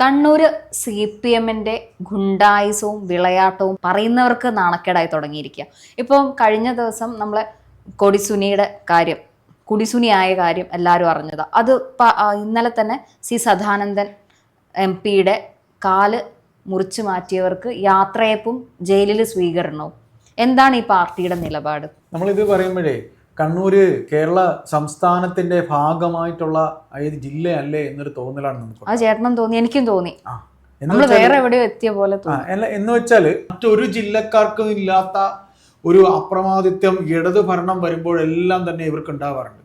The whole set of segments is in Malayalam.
കണ്ണൂർ CPM-ന്റെ ഗുണ്ടായുസവും വിളയാട്ടവും പറയുന്നവർക്ക് നാണക്കേടായി തുടങ്ങിയിരിക്കുക. ഇപ്പം കഴിഞ്ഞ ദിവസം നമ്മളെ കൊടിസുനിയുടെ കാര്യം, കുടിസുനിയായ കാര്യം എല്ലാവരും അറിഞ്ഞതാ. അത് ഇന്നലെ തന്നെ സദാനന്ദൻ MP-യുടെ കാല് മുറിച്ചു മാറ്റിയവർക്ക് യാത്രയപ്പും ജയിലിൽ സ്വീകരണവും. എന്താണ് ഈ പാർട്ടിയുടെ നിലപാട്? നമ്മളിത് പറയുമ്പോഴേ കണ്ണൂര് കേരള സംസ്ഥാനത്തിന്റെ ഭാഗമായിട്ടുള്ള ഏത് ജില്ലയല്ലേ എന്നൊരു തോന്നലാണ് നമുക്ക്. ആ ചേട്ടനും തോന്നി, എനിക്കും തോന്നി. നമ്മൾ വേറെ എവിടെയോ എത്തിയ പോലെ എന്ന് വെച്ചാല് മറ്റൊരു ജില്ലക്കാർക്കും ഇല്ലാത്ത ഒരു അപ്രമാദിത്യം ഇടതു ഭരണം വരുമ്പോഴെല്ലാം തന്നെ ഇവർക്ക് ഉണ്ടാവാറുണ്ട്.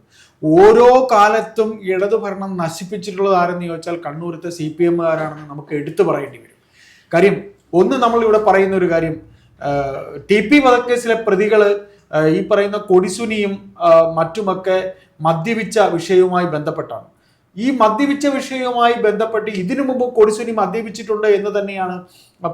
ഓരോ കാലത്തും ഇടതു ഭരണം നശിപ്പിച്ചിട്ടുള്ളത് ആരെന്ന് ചോദിച്ചാൽ കണ്ണൂരത്തെ CPM-കാരാണെന്ന് നമുക്ക് എടുത്തു പറയേണ്ടി വരും. കാര്യം ഒന്ന്, നമ്മളിവിടെ പറയുന്ന ഒരു കാര്യം, TP വധക്കേസിലെ പ്രതികള് ഈ പറയുന്ന കൊടിസുനിയും മറ്റുമൊക്കെ മദ്യപിച്ച വിഷയവുമായി ബന്ധപ്പെട്ടാണ്. ഈ മദ്യപിച്ച വിഷയവുമായി ബന്ധപ്പെട്ട് ഇതിനു മുമ്പ് കൊടിസുനി മദ്യപിച്ചിട്ടുണ്ട് എന്ന് തന്നെയാണ്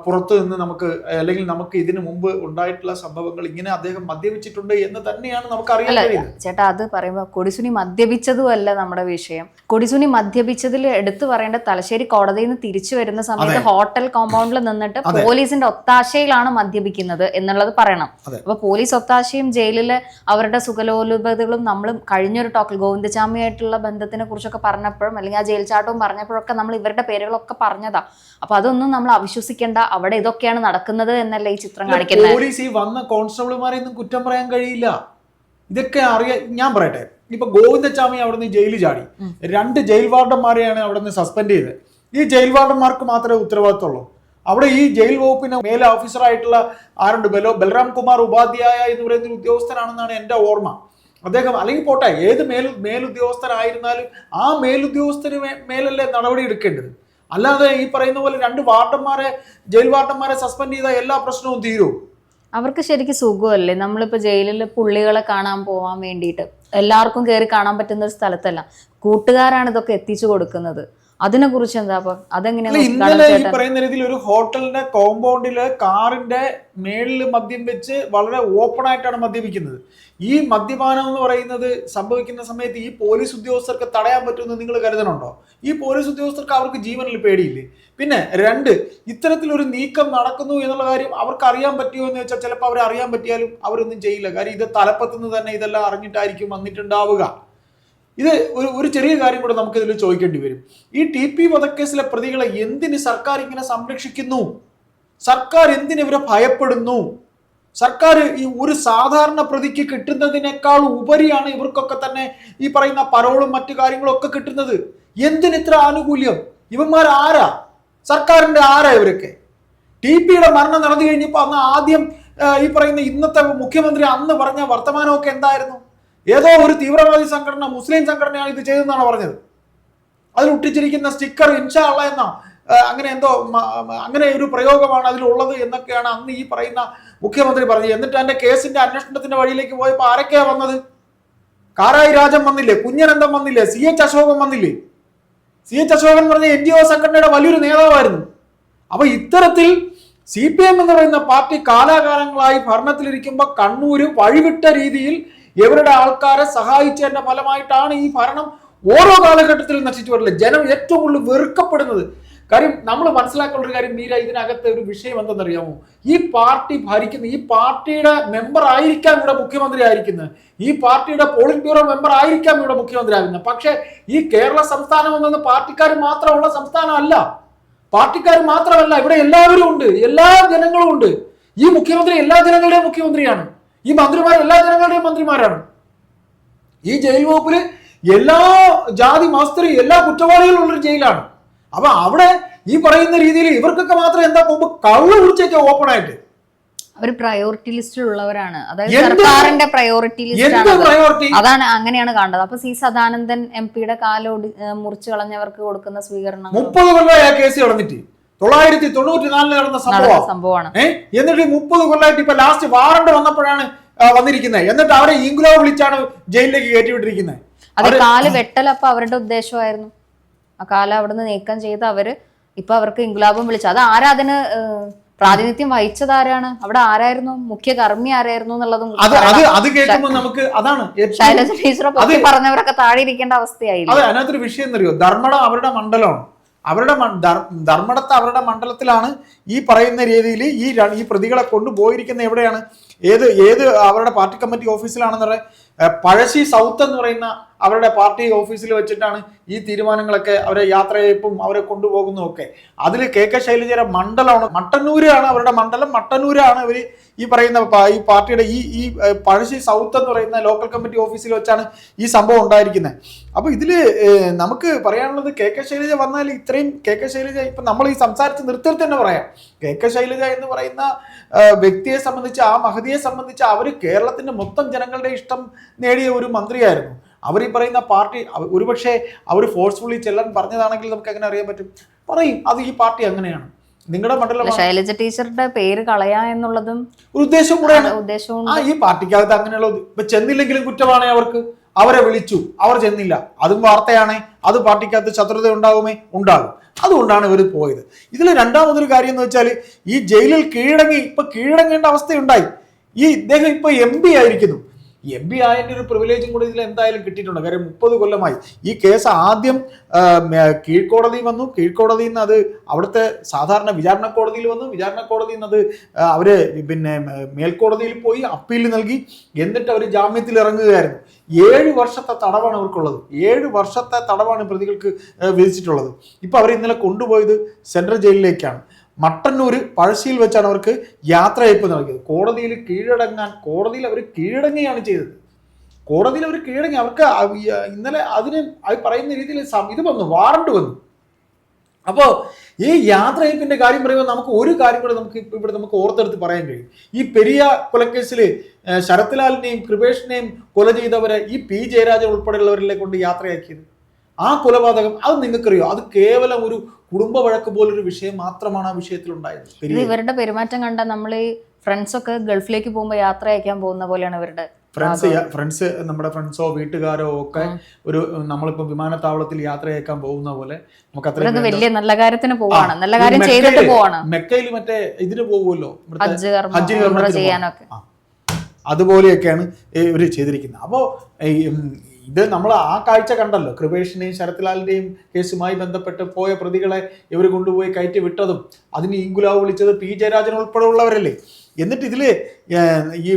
പുറത്തു നിന്ന് നമുക്ക്, അല്ലെങ്കിൽ നമുക്ക് ഇതിനു മുമ്പ് ഉണ്ടായിട്ടുള്ള സംഭവങ്ങൾ ഇങ്ങനെ അദ്ദേഹം മദ്യപിച്ചിട്ടുണ്ട് എന്ന് തന്നെയാണ് നമുക്ക് അറിയാൻ കഴിയുന്നത്. ചേട്ടാ, അത് പറയുമ്പോൾ കൊടിസുനി മദ്യപിച്ചതും അല്ല നമ്മുടെ വിഷയം. കൊടിസുനി മദ്യപിച്ചതിൽ എടുത്തു പറയേണ്ട, തലശ്ശേരി കോടതിയിൽ നിന്ന് തിരിച്ചു വരുന്ന സമയത്ത് ഹോട്ടൽ കോമ്പൗണ്ടിൽ നിന്നിട്ട് പോലീസിന്റെ ഒത്താശയിലാണ് മദ്യപിക്കുന്നത് എന്നുള്ളത് പറയണം. അപ്പൊ പോലീസ് ഒത്താശയും ജയിലിലെ അവരുടെ സുഖലോലുപതകളും നമ്മൾ കഴിഞ്ഞൊരു ടോക്കിൽ ഗോവിന്ദചാമിയായിട്ടുള്ള ബന്ധത്തിനെ കുറിച്ചൊക്കെ പറഞ്ഞപ്പോഴും അല്ലെങ്കിൽ ആ ജയിൽ ചാട്ടവും പറഞ്ഞപ്പോഴൊക്കെ നമ്മൾ ഇവരുടെ പേരുകളൊക്കെ പറഞ്ഞതാ. അപ്പൊ അതൊന്നും നമ്മൾ അവിശ്വസിക്കേണ്ട, അവിടെ ഇതൊക്കെയാണ് നടക്കുന്നത് എന്നല്ല ഈ ചിത്രം കാണിക്കുന്നത്. പോലീസ് ഈ വന്ന കോൺസ്റ്റബിൾമാരെയൊന്നും കുറ്റം പറയാൻ കഴിയില്ല. ഇതൊക്കെ അറിയാം. ഞാൻ പറയട്ടെ, ഇപ്പൊ ഗോവിന്ദചാമി അവിടെ നിന്ന് ജയിലിൽ ചാടി, 2 ജയിൽ വാർഡന്മാരെയാണ് അവിടെ നിന്ന് സസ്പെൻഡ് ചെയ്തത്. ഈ ജയിൽ വാർഡന്മാർക്ക് മാത്രമേ ഉത്തരവാദിത്തമുള്ളൂ. അവിടെ ഈ ജയിൽ വകുപ്പിന് മേലെ ഓഫീസറായിട്ടുള്ള ആരുണ്ട്, ബൽറാം കുമാർ ഉപാധ്യായ എന്ന് പറയുന്ന ഒരു ഉദ്യോഗസ്ഥനാണെന്നാണ് എൻ്റെ ഓർമ്മ. അദ്ദേഹം, അല്ലെങ്കിൽ പോട്ടെ, ഏത് മേലുദ്യോഗസ്ഥനായിരുന്നാലും ആ മേലുദ്യോഗസ്ഥന് മേലല്ലേ നടപടി എടുക്കേണ്ടത്. അല്ലാതെ ഈ പറയുന്ന പോലെ 2 വാർഡന്മാരെ, ജയിൽ വാർഡന്മാരെ സസ്പെൻഡ് ചെയ്താൽ എല്ലാ പ്രശ്നവും തീരും. അവർക്ക് ശരിക്കും സുഖമല്ലേ? നമ്മളിപ്പോ ജയിലിൽ പുള്ളികളെ കാണാൻ പോവാൻ വേണ്ടിയിട്ട് എല്ലാവർക്കും കയറി കാണാൻ പറ്റുന്ന ഒരു സ്ഥലത്തല്ല, കൂട്ടുകാരാണ് ഇതൊക്കെ എത്തിച്ചു കൊടുക്കുന്നത്. അതിനെ കുറിച്ച് എന്താ? അതെങ്ങനെയാണ്? ഇന്നലെ ഈ പറയുന്ന രീതിയിൽ ഒരു ഹോട്ടലിന്റെ കോമ്പൗണ്ടില് കാറിന്റെ മേളിൽ മദ്യം വെച്ച് വളരെ ഓപ്പൺ ആയിട്ടാണ് മദ്യപിക്കുന്നത്. ഈ മദ്യപാനം എന്ന് പറയുന്നത് സംഭവിക്കുന്ന സമയത്ത് ഈ പോലീസ് ഉദ്യോഗസ്ഥർക്ക് തടയാൻ പറ്റുമെന്ന് നിങ്ങൾ കരുതണുണ്ടോ? ഈ പോലീസ് ഉദ്യോഗസ്ഥർക്ക് അവർക്ക് ജീവനിൽ പേടിയില്ലേ? പിന്നെ 2, ഇത്തരത്തിലൊരു നീക്കം നടക്കുന്നു എന്നുള്ള കാര്യം അവർക്ക് അറിയാൻ പറ്റുമോ എന്ന് വെച്ചാൽ ചിലപ്പോൾ അവർ അറിയാൻ പറ്റിയാലും അവരൊന്നും ചെയ്യില്ല. കാര്യം ഇത് തലപ്പത്തുനിന്ന് തന്നെ ഇതെല്ലാം അറിഞ്ഞിട്ടായിരിക്കും വന്നിട്ടുണ്ടാവുക. ഇത് ഒരു ചെറിയ കാര്യം കൂടെ നമുക്കിതിൽ ചോദിക്കേണ്ടി വരും. ഈ TP വധക്കേസിലെ പ്രതികളെ എന്തിന് സർക്കാർ ഇങ്ങനെ സംരക്ഷിക്കുന്നു? സർക്കാർ എന്തിന് ഇവരെ ഭയപ്പെടുന്നു? സർക്കാർ ഈ ഒരു സാധാരണ പ്രതിക്ക് കിട്ടുന്നതിനേക്കാൾ ഉപരിയാണ് ഇവർക്കൊക്കെ തന്നെ ഈ പറയുന്ന പരോളും മറ്റു കാര്യങ്ങളും ഒക്കെ കിട്ടുന്നത്. എന്തിന് ഇത്ര ആനുകൂല്യം? ഇവന്മാർ ആരാ? സർക്കാരിന്റെ ആരാ ഇവരൊക്കെ? TP-യുടെ മരണം നടന്നു കഴിഞ്ഞപ്പോൾ അന്ന് ആദ്യം ഈ പറയുന്ന ഇന്നത്തെ മുഖ്യമന്ത്രി അന്ന് പറഞ്ഞ വർത്തമാനമൊക്കെ എന്തായിരുന്നു? ഏതോ ഒരു തീവ്രവാദി സംഘടന, മുസ്ലിം സംഘടനയാണ് ഇത് ചെയ്തെന്നാണ് പറഞ്ഞത്. അതിൽ ഒട്ടിച്ചിരിക്കുന്ന സ്റ്റിക്കർ ഇൻഷാ അള്ളാ എന്ന അങ്ങനെ എന്തോ അങ്ങനെ ഒരു പ്രയോഗമാണ് അതിലുള്ളത് എന്നൊക്കെയാണ് അന്ന് ഈ പറയുന്ന മുഖ്യമന്ത്രി പറഞ്ഞത്. എന്നിട്ട് എൻ്റെ കേസിന്റെ അന്വേഷണത്തിന്റെ വഴിയിലേക്ക് പോയപ്പോൾ ആരൊക്കെയാ വന്നത്? കാരായി രാജൻ വന്നില്ലേ? കുഞ്ഞനന്തം വന്നില്ലേ? CH അശോകൻ വന്നില്ലേ? CH അശോകൻ പറഞ്ഞ NGO സംഘടനയുടെ വലിയൊരു നേതാവായിരുന്നു. അപ്പൊ ഇത്തരത്തിൽ CPM എന്ന് പറയുന്ന പാർട്ടി കാലാകാലങ്ങളായി ഭരണത്തിലിരിക്കുമ്പോൾ കണ്ണൂര് വഴിവിട്ട രീതിയിൽ ഇവരുടെ ആൾക്കാരെ സഹായിച്ചതിന്റെ ഫലമായിട്ടാണ് ഈ ഭരണം ഓരോ കാലഘട്ടത്തിലും നശിച്ചു വരുന്നത്. ജനം ഏറ്റവും കൂടുതൽ വെറുക്കപ്പെടുന്നത്. കാര്യം നമ്മൾ മനസ്സിലാക്കേണ്ട ഒരു കാര്യം, മീര, ഇതിനകത്തെ ഒരു വിഷയം എന്തെന്നറിയാമോ? ഈ പാർട്ടി ഭരിക്കുന്ന, ഈ പാർട്ടിയുടെ മെമ്പർ ആയിരിക്കാം ഇവിടെ മുഖ്യമന്ത്രി ആയിരിക്കുന്നത്, ഈ പാർട്ടിയുടെ പോളിറ്റ് ബ്യൂറോ മെമ്പർ ആയിരിക്കാം ഇവിടെ മുഖ്യമന്ത്രി ആകുന്നത്. പക്ഷെ ഈ കേരള സംസ്ഥാനം എന്നത് പാർട്ടിക്കാർ മാത്രമുള്ള സംസ്ഥാനമല്ല. പാർട്ടിക്കാർ മാത്രമല്ല, ഇവിടെ എല്ലാവരും ഉണ്ട്, എല്ലാ ജനങ്ങളും ഉണ്ട്. ഈ മുഖ്യമന്ത്രി എല്ലാ ജനങ്ങളുടെയും മുഖ്യമന്ത്രിയാണ്. ഈ മന്ത്രിമാർ എല്ലാ ജനങ്ങളുടെയും മന്ത്രിമാരാണ്. ഈ ജയിൽ വകുപ്പില് എല്ലാ ജാതി മതസ്ഥരും എല്ലാ കുറ്റവാളികളും ഉള്ളൊരു ജയിലാണ്. അപ്പൊ അവിടെ ഈ പറയുന്ന രീതിയിൽ ഇവർക്കൊക്കെ മാത്രം എന്താ പോകുമ്പോ കള്ളു കുടിച്ചൊക്കെ ഓപ്പൺ ആയിട്ട് അവർ പ്രയോറിറ്റി ലിസ്റ്റിൽ ഉള്ളവരാണ്. അതായത് സർക്കാരിന്റെ പ്രയോറിറ്റി ലിസ്റ്റ് അതാണ്, അങ്ങനെയാണ് കാണുന്നത്. അപ്പൊ സദാനന്ദൻ MP-യുടെ കാലോട് മുറിച്ചു കളഞ്ഞവർക്ക് കൊടുക്കുന്ന സ്വീകരണം 30 കൊല്ലമായി ആ കേസ് നടന്നിട്ട് 1994 നടന്ന സംഭവമാണ്. എന്നിട്ട് 30 കൊല്ലമായിട്ട് ഇപ്പൊ ലാസ്റ്റ് വാറണ്ട് വന്നപ്പോഴാണ് വന്നിരിക്കുന്നത്. എന്നിട്ട് അവരെ ഇംഗ്ലോ വിളിച്ചാണ് ജയിലിലേക്ക് കയറ്റിവിട്ടിരിക്കുന്നത്. അത് കാല് വെട്ടൽ അപ്പൊ അവരുടെ ഉദ്ദേശമായിരുന്നു. ആ കാലം അവിടുന്ന് നീക്കം ചെയ്ത് അവര് ഇപ്പൊ അവർക്ക് ഇംഗ്ലാബും വിളിച്ചു. അത് ആരാ അതിന് പ്രാതിനിധ്യം വഹിച്ചത്? ആരാണ് അവിടെ? ആരായിരുന്നു മുഖ്യ കർമ്മി? ആരായിരുന്നു എന്നുള്ളതും ശൈലജ ടീച്ചറെ പറഞ്ഞവരൊക്കെ താഴെ ഇരിക്കേണ്ട അവസ്ഥയായി. അതിനകത്തൊരു വിഷയം എന്നറിയോ? ധർമ്മട അവരുടെ മണ്ഡലമാണ്. അവരുടെ ധർമ്മടത്ത് അവരുടെ മണ്ഡലത്തിലാണ് ഈ പറയുന്ന രീതിയിൽ ഈ പ്രതികളെ കൊണ്ടുപോയിരിക്കുന്ന എവിടെയാണ്, ഏത് അവരുടെ പാർട്ടി കമ്മിറ്റി ഓഫീസിലാണെന്ന് പറയാം, പഴശ്ശി സൗത്ത് എന്ന് പറയുന്ന അവരുടെ പാർട്ടി ഓഫീസിൽ വെച്ചിട്ടാണ് ഈ തീരുമാനങ്ങളൊക്കെ, അവരെ യാത്രയയപ്പും അവരെ കൊണ്ടുപോകുന്നതും ഒക്കെ. അതിൽ കെ ശൈലജയുടെ മണ്ഡലമാണ്, മട്ടന്നൂരാണ് അവരുടെ മണ്ഡലം, മട്ടന്നൂരാണ് ഇവർ ഈ പറയുന്ന ഈ പാർട്ടിയുടെ ഈ പഴശ്ശി സൗത്ത് എന്ന് പറയുന്ന ലോക്കൽ കമ്മിറ്റി ഓഫീസിൽ വെച്ചാണ് ഈ സംഭവം ഉണ്ടായിരിക്കുന്നത്. അപ്പൊ ഇതില് നമുക്ക് പറയാനുള്ളത് കെ ശൈലജ വന്നാൽ ഇത്രയും കെ ശൈലജ ഇപ്പൊ നമ്മൾ ഈ സംസാരിച്ച് നിർത്തി തന്നെ പറയാം, കെ ശൈലജ എന്ന് പറയുന്ന വ്യക്തിയെ സംബന്ധിച്ച്, ആ മഹതിയെ സംബന്ധിച്ച് അവർ കേരളത്തിന്റെ മൊത്തം ജനങ്ങളുടെ ഇഷ്ടം നേടിയ ഒരു മന്ത്രിയായിരുന്നു. അവർ ഈ പറയുന്ന പാർട്ടി ഒരുപക്ഷെ അവർ ഫോഴ്സ്ഫുള്ളി ചെല്ലാൻ പറഞ്ഞതാണെങ്കിൽ നമുക്ക് എങ്ങനെ അറിയാൻ പറ്റും? പറയും അത് ഈ പാർട്ടി അങ്ങനെയാണ്, നിങ്ങളുടെ മണ്ഡലം. ശൈലജ ടീച്ചറുടെ പേര് കളയാ എന്നുള്ളതും ഒരു ഉദ്ദേശവും കൂടെയാണ്. ഈ പാർട്ടിക്കകത്ത് അങ്ങനെയുള്ള ഇപ്പൊ ചെന്നില്ലെങ്കിലും കുറ്റമാണ് അവർക്ക്. അവരെ വിളിച്ചു, അവർ ചെന്നില്ല, അതും വാർത്തയാണ്. അത് പാർട്ടിക്കകത്ത് ശത്രുത ഉണ്ടാകും. അതുകൊണ്ടാണ് ഇവർ പോയത്. ഇതിൽ രണ്ടാമതൊരു കാര്യം എന്ന് വെച്ചാൽ ഈ ജയിലിൽ കീഴടങ്ങേണ്ട അവസ്ഥയുണ്ടായി. ഇദ്ദേഹം ഇപ്പൊ MP ആയിരിക്കുന്നു. MP ആയതിന്റെ ഒരു പ്രിവിലേജും കൂടി ഇതിൽ എന്തായാലും കിട്ടിയിട്ടുണ്ട്. കാര്യം 30 കൊല്ലമായി ഈ കേസ് ആദ്യം കീഴ്ക്കോടതി വന്നു, കീഴ്ക്കോടതിയിൽ നിന്ന് അത് അവിടുത്തെ സാധാരണ വിചാരണ കോടതിയിൽ വന്നു, വിചാരണ കോടതിയിൽ നിന്ന് അത് അവര് പിന്നെ മേൽക്കോടതിയിൽ പോയി അപ്പീൽ നൽകി, എന്നിട്ട് അവർ ജാമ്യത്തിൽ ഇറങ്ങുകയായിരുന്നു. 7 വർഷത്തെ തടവാണ് അവർക്കുള്ളത്. 7 വർഷത്തെ തടവാണ് പ്രതികൾക്ക് വിധിച്ചിട്ടുള്ളത്. ഇപ്പൊ അവർ ഇന്നലെ കൊണ്ടുപോയത് സെൻട്രൽ ജയിലിലേക്കാണ്. മട്ടന്നൂർ പഴശ്ശിയിൽ വെച്ചാണ് അവർക്ക് യാത്രയയപ്പ് നൽകിയത്. കോടതിയിൽ അവർ കീഴടങ്ങുകയാണ് ചെയ്തത്. കോടതിയിൽ അവർ കീഴടങ്ങി. അവർക്ക് ഇന്നലെ അതിന് പറയുന്ന രീതിയിൽ ഇത് വന്നു, വാറണ്ട് വന്നു. അപ്പോൾ ഈ യാത്രയയപ്പിന്റെ കാര്യം പറയുമ്പോൾ നമുക്ക് ഒരു കാര്യം കൂടെ നമുക്ക് ഓർത്തെടുത്ത് പറയാൻ കഴിയും. ഈ പെരിയ കൊലക്കേസിൽ ശരത് ലാലിനെയും കൃപേഷിനെയും കൊല ചെയ്തവരെ ഈ P ജയരാജൻ ഉൾപ്പെടെയുള്ളവരിലെ കൊണ്ട് യാത്രയാക്കിയത്, ആ കൊലപാതകം, അത് നിങ്ങൾക്കറിയോ? അത് കേവലം ഒരു കുടുംബ വഴക്ക് പോലൊരു വിഷയം മാത്രമാണ് ആ വിഷയത്തിൽ ഉണ്ടായത്. ഇവരുടെ പെരുമാറ്റം കണ്ട നമ്മൾ ഈ ഫ്രണ്ട്സ് ഒക്കെ ഗൾഫിലേക്ക് പോകുമ്പോൾ യാത്ര അയക്കാൻ പോകുന്ന പോലെയാണ് ഇവരുടെ ഫ്രണ്ട്സ് നമ്മുടെ ഫ്രണ്ട്സോ വീട്ടുകാരോ ഒക്കെ ഒരു നമ്മളിപ്പോ വിമാനത്താവളത്തിൽ യാത്ര അയക്കാൻ പോകുന്ന പോലെ നമുക്ക് അത്രയും വലിയ നല്ല കാര്യത്തിന് പോവാണ്, നല്ല കാര്യം ചെയ്തിട്ട് പോവാണ്. മെക്കയിൽ മറ്റേ ഇതിന് പോകുമല്ലോ, ഹജ്ജ് ചെയ്യാനൊക്കെ, അതുപോലെയൊക്കെയാണ് ഇവർ ചെയ്തിരിക്കുന്നത്. അപ്പോ ഇത് നമ്മൾ ആ കാഴ്ച കണ്ടല്ലോ. കൃപേഷിനെയും ശരത്ലാലിന്റെയും കേസുമായി ബന്ധപ്പെട്ട് പോയ പ്രതികളെ ഇവർ കൊണ്ടുപോയി കയറ്റി വിട്ടതും അതിന് ഈങ്കുലാവ് വിളിച്ചത് P ജയരാജൻ ഉൾപ്പെടെ ഉള്ളവരല്ലേ. എന്നിട്ട് ഇതില് ഈ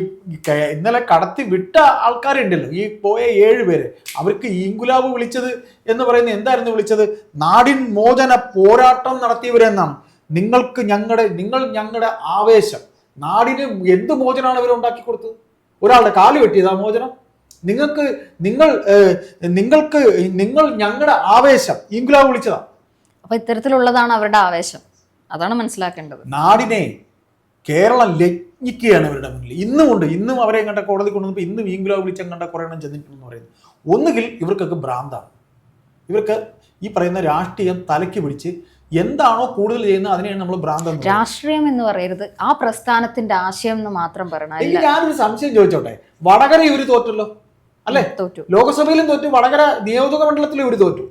ഇന്നലെ കടത്തി വിട്ട ആൾക്കാരുണ്ടല്ലോ, ഈ പോയ 7 പേര്, അവർക്ക് ഈങ്കുലാവ് വിളിച്ചത് എന്ന് പറയുന്നത് എന്തായിരുന്നു വിളിച്ചത്? നാടിൻ മോചന പോരാട്ടം നടത്തിയവരെന്നാണ്. നിങ്ങൾ ഞങ്ങളുടെ ആവേശം. നാടിന് എന്ത് മോചനമാണ് ഇവർ ഉണ്ടാക്കി കൊടുത്തത്? ഒരാളുടെ കാല് വെട്ടിയത് ആ മോചനം? നിങ്ങൾ ഞങ്ങളുടെ ആവേശം ഇൻകുലാബ് വിളിച്ചതാ. അപ്പൊ ഇത്തരത്തിലുള്ളതാണ് അവരുടെ ആവേശം, അതാണ് മനസ്സിലാക്കേണ്ടത്. നാടിനെ കേരളം ലജ്ഞിക്കുകയാണ് ഇവരുടെ മുന്നിൽ. ഇന്നും അവരെ കണ്ട കോടതി കൊണ്ടുവന്നപ്പോൾ ഇന്നും ഇൻകുലാബ് വിളിച്ച കണ്ട കുറെ എണ്ണം ചെന്നിട്ടുണ്ടെന്ന് പറയുന്നത്. ഒന്നുകിൽ ഇവർക്കൊക്കെ ഭ്രാന്താണ്, ഇവർക്ക് ഈ പറയുന്ന രാഷ്ട്രീയം തലയ്ക്ക് പിടിച്ച് എന്താണോ കൂടുതൽ ചെയ്യുന്നത് അതിനെയാണ് നമ്മൾ ഭ്രാന്തം. രാഷ്ട്രീയം എന്ന് പറയരുത്, ആ പ്രസ്ഥാനത്തിന്റെ ആശയം എന്ന് മാത്രം പറയണം. ഞാനൊരു സംശയം ചോദിച്ചോട്ടെ, വടകര ഇവര് തോറ്റല്ലോ അല്ലെ? തോറ്റു. ലോകസഭയിലും തോറ്റു, വടകര നിയോജക മണ്ഡലത്തിലും ഇവര് തോറ്റു.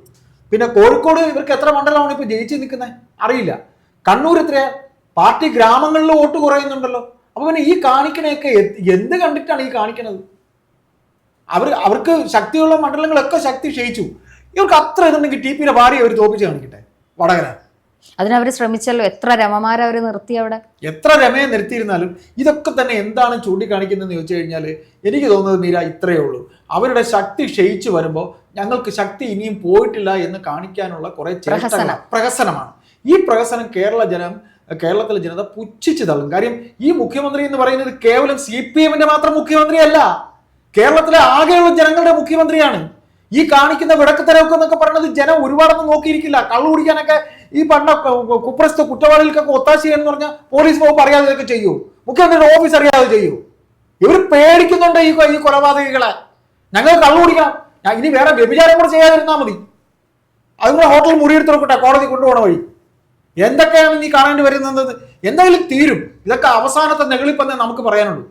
പിന്നെ കോഴിക്കോട് ഇവർക്ക് എത്ര മണ്ഡലമാണ് ഇപ്പൊ ജയിച്ചു നിൽക്കുന്നത് അറിയില്ല. കണ്ണൂർ എത്രയാ? പാർട്ടി ഗ്രാമങ്ങളിൽ വോട്ട് കുറയുന്നുണ്ടല്ലോ. അപ്പൊ പിന്നെ ഈ കാണിക്കണയൊക്കെ എന്ത് കണ്ടിട്ടാണ് ഈ കാണിക്കണത്? അവർക്ക് ശക്തിയുള്ള മണ്ഡലങ്ങളൊക്കെ ശക്തി ക്ഷയിച്ചു. ഇവർക്ക് അത്ര ഇതുണ്ടെങ്കിൽ TPയുടെ ഭാര്യ അവർ തോപ്പിച്ച് കാണിക്കട്ടെ വടകര. അതിനവർ ശ്രമിച്ചല്ലോ. എത്ര രമമാരെ അവർ നിർത്തി അവിടെ. എത്ര രമയെ നിർത്തിയിരുന്നാലും ഇതൊക്കെ തന്നെ എന്താണ് ചൂണ്ടിക്കാണിക്കുന്നതെന്ന് ചോദിച്ചു കഴിഞ്ഞാൽ എനിക്ക് തോന്നുന്നത് മീര ഇത്രയേ ഉള്ളൂ. അവരുടെ ശക്തി ക്ഷയിച്ചു വരുമ്പോൾ ഞങ്ങൾക്ക് ശക്തി ഇനിയും പോയിട്ടില്ല എന്ന് കാണിക്കാനുള്ള കുറെ പ്രഹസനമാണ്. ഈ പ്രഹസനം കേരളത്തിലെ ജനത പുച്ഛിച്ചു തള്ളും. കാര്യം ഈ മുഖ്യമന്ത്രി എന്ന് പറയുന്നത് കേവലം CPMന്റെ മാത്രം മുഖ്യമന്ത്രിയല്ല, കേരളത്തിലെ ആകെയുള്ള ജനങ്ങളുടെ മുഖ്യമന്ത്രിയാണ്. ഈ കാണിക്കുന്ന വിടക്കത്തരവൊക്കെ എന്നൊക്കെ പറയുന്നത് ജനം ഒരുപാടൊന്നും നോക്കിയിരിക്കില്ല. കള്ളു കുടിക്കാനൊക്കെ ഈ പണ്ട കുപ്രസ്ഥ കുറ്റവാളികൾക്കൊക്കെ ഒത്താശ ചെയ്യാന്ന് പറഞ്ഞാൽ പോലീസ് പോകുമ്പോൾ അറിയാതെ ഇതൊക്കെ ചെയ്യൂ, മുഖ്യമന്ത്രിയുടെ ഓഫീസ് അറിയാതെ ചെയ്യൂ. ഇവർ പേടിക്കുന്നുണ്ട് ഈ കൊലപാതകികളെ. ഞങ്ങൾ കള്ളു കുടിക്കാം, ഇനി വേറെ വ്യഭിചാരം കൂടെ ചെയ്യാതിരുന്നാൽ മതി, അതുകൂടെ ഹോട്ടൽ മുറിയെടുത്ത് നോക്കട്ടെ കോടതി കൊണ്ടുപോകണ വഴി. എന്തൊക്കെയാണ് നീ കാണേണ്ടി വരുന്നത്? എന്തായാലും തീരും. ഇതൊക്കെ അവസാനത്തെ നെഗളിപ്പെന്നേ നമുക്ക് പറയാനുള്ളൂ.